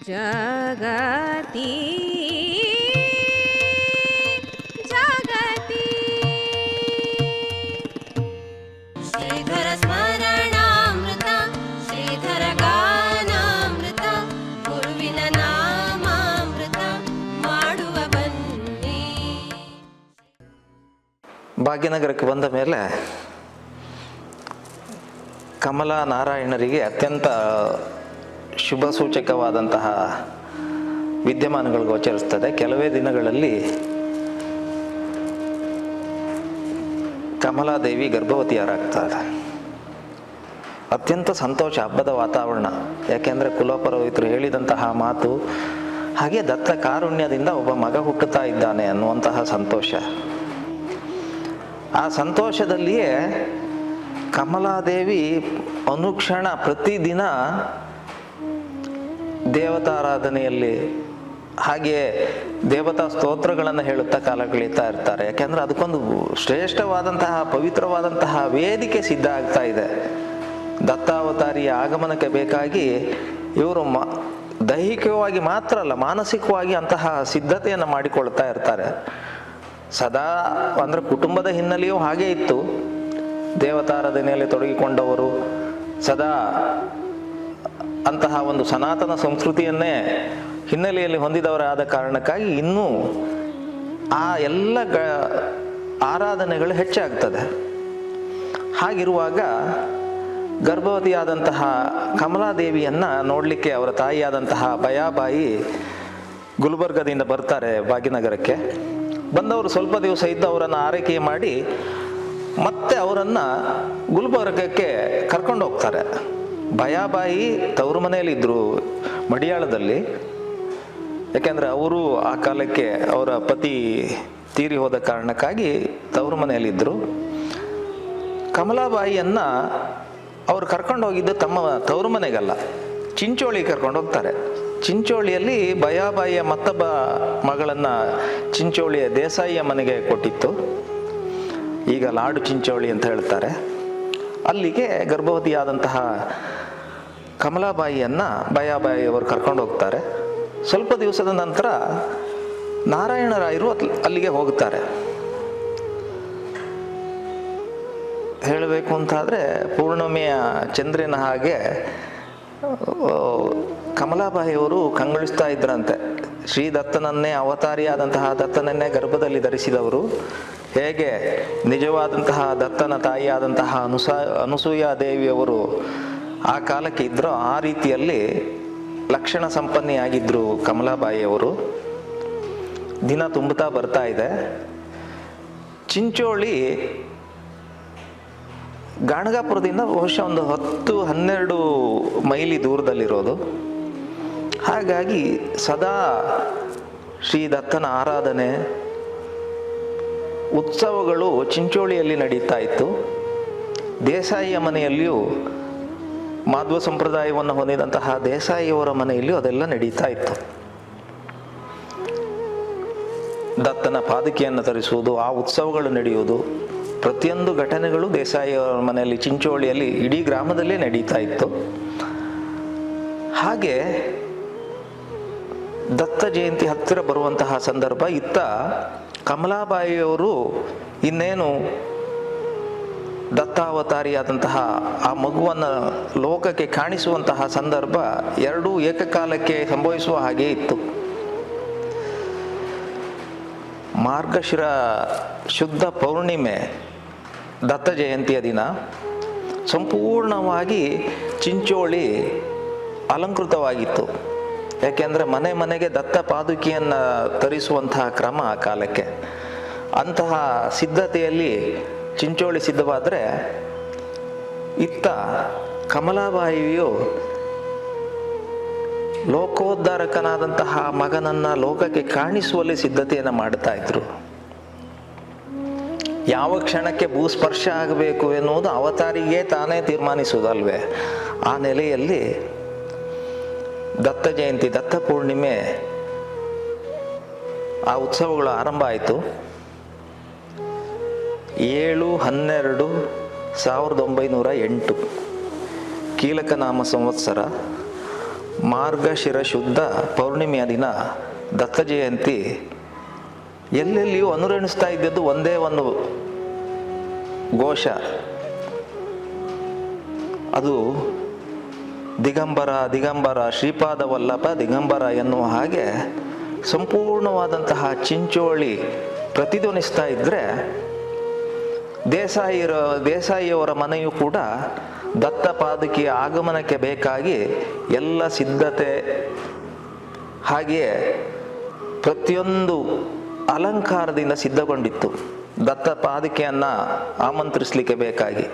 जगति जगति श्रीधर स्मरणामृत श्रीधर गानामृत गुरुविನ ನಾಮಾಮೃತ ಮಾಡುವ ಬನ್ನಿ. ಭಾಗ್ಯನಗರಕ್ಕೆ ಬಂದ ಮೇಲೆ ಕಮಲಾ ನಾರಾಯಣರಿಗೆ ಅತ್ಯಂತ ಶುಭ ಸೂಚಕವಾದಂತಹ ವಿದ್ಯಮಾನಗಳು ಗೋಚರಿಸ್ತದೆ. ಕೆಲವೇ ದಿನಗಳಲ್ಲಿ ಕಮಲಾದೇವಿ ಗರ್ಭವತಿಯರಾಗ್ತಾರೆ. ಅತ್ಯಂತ ಸಂತೋಷ, ಹಬ್ಬದ ವಾತಾವರಣ. ಯಾಕೆಂದರೆ ಕುಲಪುರೋಹಿತರು ಹೇಳಿದಂತಹ ಮಾತು ಹಾಗೆ ದತ್ತ ಕಾರುಣ್ಯದಿಂದ ಒಬ್ಬ ಮಗ ಹುಟ್ಟುತ್ತಾ ಇದ್ದಾನೆ ಅನ್ನುವಂತಹ ಸಂತೋಷ. ಆ ಸಂತೋಷದಲ್ಲಿಯೇ ಕಮಲಾದೇವಿ ಅನುಕ್ಷಣ ಪ್ರತಿದಿನ ದೇವತಾರಾಧನೆಯಲ್ಲಿ ಹಾಗೆಯೇ ದೇವತಾ ಸ್ತೋತ್ರಗಳನ್ನು ಹೇಳುತ್ತಾ ಕಾಲ ಕಳೀತಾ ಇರ್ತಾರೆ. ಯಾಕೆಂದರೆ ಅದಕ್ಕೊಂದು ಶ್ರೇಷ್ಠವಾದಂತಹ ಪವಿತ್ರವಾದಂತಹ ವೇದಿಕೆ ಸಿದ್ಧ ಆಗ್ತಾ ಇದೆ. ದತ್ತಾವತಾರಿಯ ಆಗಮನಕ್ಕೆ ಬೇಕಾಗಿ ಇವರು ದೈಹಿಕವಾಗಿ ಮಾತ್ರ ಅಲ್ಲ, ಮಾನಸಿಕವಾಗಿ ಅಂತಹ ಸಿದ್ಧತೆಯನ್ನು ಮಾಡಿಕೊಳ್ತಾ ಇರ್ತಾರೆ. ಸದಾ ಅಂದರೆ ಕುಟುಂಬದ ಹಿನ್ನೆಲೆಯೂ ಹಾಗೇ ಇತ್ತು. ದೇವತಾರಾಧನೆಯಲ್ಲಿ ತೊಡಗಿಕೊಂಡವರು ಸದಾ ಅಂತಹ ಒಂದು ಸನಾತನ ಸಂಸ್ಕೃತಿಯನ್ನೇ ಹಿನ್ನೆಲೆಯಲ್ಲಿ ಹೊಂದಿದವರಾದ ಕಾರಣಕ್ಕಾಗಿ ಇನ್ನೂ ಆ ಎಲ್ಲ ಆರಾಧನೆಗಳು ಹೆಚ್ಚಾಗ್ತದೆ. ಹಾಗಿರುವಾಗ ಗರ್ಭವತಿಯಾದಂತಹ ಕಮಲಾದೇವಿಯನ್ನು ನೋಡಲಿಕ್ಕೆ ಅವರ ತಾಯಿಯಾದಂತಹ ಬಯಾಬಾಯಿ ಗುಲ್ಬರ್ಗದಿಂದ ಬರ್ತಾರೆ ಭಾಗ್ಯನಗರಕ್ಕೆ. ಬಂದವರು ಸ್ವಲ್ಪ ದಿವಸ ಇದ್ದು ಅವರನ್ನು ಆರೈಕೆ ಮಾಡಿ ಮತ್ತೆ ಅವರನ್ನು ಗುಲ್ಬರ್ಗಕ್ಕೆ ಕರ್ಕೊಂಡು ಹೋಗ್ತಾರೆ. ಬಯಾಬಾಯಿ ತವರು ಮನೆಯಲ್ಲಿದ್ದರು ಮಡಿಯಾಳದಲ್ಲಿ. ಯಾಕೆಂದರೆ ಅವರು ಆ ಕಾಲಕ್ಕೆ ಅವರ ಪತಿ ತೀರಿ ಹೋದ ಕಾರಣಕ್ಕಾಗಿ ತವರು ಮನೆಯಲ್ಲಿದ್ದರು. ಕಮಲಾಬಾಯಿಯನ್ನು ಅವರು ಕರ್ಕೊಂಡು ಹೋಗಿದ್ದು ತಮ್ಮ ತವರು ಮನೆಗಲ್ಲ, ಚಿಂಚೋಳಿಗೆ ಕರ್ಕೊಂಡು ಹೋಗ್ತಾರೆ. ಚಿಂಚೋಳಿಯಲ್ಲಿ ಬಯಾಬಾಯಿಯ ಮತ್ತೊಬ್ಬ ಮಗಳನ್ನು ಚಿಂಚೋಳಿಯ ದೇಸಾಯಿಯ ಮನೆಗೆ ಕೊಟ್ಟಿತ್ತು. ಈಗ ಲಾಡು ಚಿಂಚೋಳಿ ಅಂತ ಹೇಳ್ತಾರೆ. ಅಲ್ಲಿಗೆ ಗರ್ಭವತಿಯಾದಂತಹ ಕಮಲಾಬಾಯಿಯನ್ನು ಬಯಾಬಾಯಿ ಅವರು ಕರ್ಕೊಂಡು ಹೋಗ್ತಾರೆ. ಸ್ವಲ್ಪ ದಿವಸದ ನಂತರ ನಾರಾಯಣರಾಯರು ಅಲ್ಲಿಗೆ ಹೋಗುತ್ತಾರೆ. ಹೇಳಬೇಕು ಅಂತಾದರೆ ಪೂರ್ಣಿಮೆಯ ಚಂದ್ರನ ಹಾಗೆ ಕಮಲಾಬಾಯಿಯವರು ಕಂಗೊಳಿಸ್ತಾ ಇದ್ರಂತೆ. ಶ್ರೀದತ್ತನನ್ನೇ ಅವತಾರಿಯಾದಂತಹ ದತ್ತನನ್ನೇ ಗರ್ಭದಲ್ಲಿ ಧರಿಸಿದವರು ಹೇಗೆ ನಿಜವಾದಂತಹ ದತ್ತನ ತಾಯಿಯಾದಂತಹ ಅನಸೂಯಾ ದೇವಿಯವರು ಆ ಕಾಲಕ್ಕೆ ಇದ್ರೋ ಆ ರೀತಿಯಲ್ಲಿ ಲಕ್ಷಣ ಸಂಪನ್ನೆಯಾಗಿದ್ದರು ಕಮಲಾಬಾಯಿಯವರು. ದಿನ ತುಂಬುತ್ತಾ ಬರ್ತಾ ಇದೆ. ಚಿಂಚೋಳಿ ಗಾಣಗಾಪುರದಿಂದ ಬಹುಶಃ ಒಂದು 10-12 ಮೈಲಿ ದೂರದಲ್ಲಿರೋದು. ಹಾಗಾಗಿ ಸದಾ ಶ್ರೀ ದತ್ತನ ಆರಾಧನೆ ಉತ್ಸವಗಳು ಚಿಂಚೋಳಿಯಲ್ಲಿ ನಡೀತಾ ಇತ್ತು. ದೇಸಾಯಿಯ ಮನೆಯಲ್ಲಿಯೂ ಮಾಧ್ವ ಸಂಪ್ರದಾಯವನ್ನು ಹೊಂದಿದಂತಹ ದೇಸಾಯಿಯವರ ಮನೆಯಲ್ಲಿಯೂ ಅದೆಲ್ಲ ನಡೀತಾ ಇತ್ತು. ದತ್ತನ ಪಾದುಕೆಯನ್ನು ತರಿಸುವುದು, ಆ ಉತ್ಸವಗಳು ನಡೆಯುವುದು, ಪ್ರತಿಯೊಂದು ಘಟನೆಗಳು ದೇಸಾಯಿಯವರ ಮನೆಯಲ್ಲಿ ಚಿಂಚೋಳಿಯಲ್ಲಿ ಇಡೀ ಗ್ರಾಮದಲ್ಲೇ ನಡೀತಾ ಇತ್ತು. ಹಾಗೆ ದತ್ತ ಜಯಂತಿ ಹತ್ತಿರ ಬರುವಂತಹ ಸಂದರ್ಭ ಇತ್ತ ಕಮಲಾಬಾಯಿಯವರು ಇನ್ನೇನು ದತ್ತಾವತಾರಿಯಾದಂತಹ ಆ ಮಗುವನ್ನು ಲೋಕಕ್ಕೆ ಕಾಣಿಸುವಂತಹ ಸಂದರ್ಭ ಎರಡೂ ಏಕಕಾಲಕ್ಕೆ ಸಂಭವಿಸುವ ಹಾಗೆ ಇತ್ತು. ಮಾರ್ಗಶಿರ ಶುದ್ಧ ಪೌರ್ಣಿಮೆ ದತ್ತ ಜಯಂತಿಯ ದಿನ ಸಂಪೂರ್ಣವಾಗಿ ಚಿಂಚೋಳಿ ಅಲಂಕೃತವಾಗಿತ್ತು. ಯಾಕೆಂದರೆ ಮನೆ ಮನೆಗೆ ದತ್ತ ಪಾದುಕೆಯನ್ನು ತರಿಸುವಂತಹ ಕ್ರಮ ಆ ಕಾಲಕ್ಕೆ. ಅಂತಹ ಸಿದ್ಧತೆಯಲ್ಲಿ ಚಿಂಚೋಳಿ ಸಿದ್ಧವಾದರೆ ಇತ್ತ ಕಮಲಾಬಾಯಿಯು ಲೋಕೋದ್ಧಾರಕನಾದಂತಹ ಮಗನನ್ನು ಲೋಕಕ್ಕೆ ಕಾಣಿಸುವಲ್ಲಿ ಸಿದ್ಧತೆಯನ್ನು ಮಾಡ್ತಾ ಇದ್ರು. ಯಾವ ಕ್ಷಣಕ್ಕೆ ಭೂಸ್ಪರ್ಶ ಆಗಬೇಕು ಎನ್ನುವುದು ಅವತಾರಿಗೆ ತಾನೇ ತೀರ್ಮಾನಿಸುವುದಲ್ವೇ. ಆ ನೆಲೆಯಲ್ಲಿ ದತ್ತ ಜಯಂತಿ, ದತ್ತ ಪೂರ್ಣಿಮೆ ಆ ಉತ್ಸವಗಳು ಆರಂಭ ಆಯಿತು. 7/12/1908 ಕೀಲಕ ನಾಮ ಸಂವತ್ಸರ ಮಾರ್ಗಶಿರ ಶುದ್ಧ ಪೌರ್ಣಿಮೆಯ ದಿನ ದತ್ತ ಜಯಂತಿ ಎಲ್ಲೆಲ್ಲಿಯೂ ಅನುರಣಿಸ್ತಾ ಇದ್ದದ್ದು ಒಂದೇ ಒಂದು ಘೋಷ. ಅದು ದಿಗಂಬರ ದಿಗಂಬರ ಶ್ರೀಪಾದ ವಲ್ಲಭ ದಿಗಂಬರ ಎನ್ನುವ ಹಾಗೆ ಸಂಪೂರ್ಣವಾದಂತಹ ಚಿಂಚೋಳಿ ಪ್ರತಿಧ್ವನಿಸ್ತಾ ಇದ್ದರೆ, ದೇಸಾಯಿಯವರ ಮನೆಯೂ ಕೂಡ ದತ್ತ ಪಾದುಕೆಯ ಆಗಮನಕ್ಕೆ ಬೇಕಾಗಿ ಎಲ್ಲ ಸಿದ್ಧತೆ ಹಾಗೆಯೇ ಪ್ರತಿಯೊಂದು ಅಲಂಕಾರದಿಂದ ಸಿದ್ಧಗೊಂಡಿತ್ತು ದತ್ತ ಪಾದುಕೆಯನ್ನು ಆಮಂತ್ರಿಸಲಿಕ್ಕೆ ಬೇಕಾಗಿ.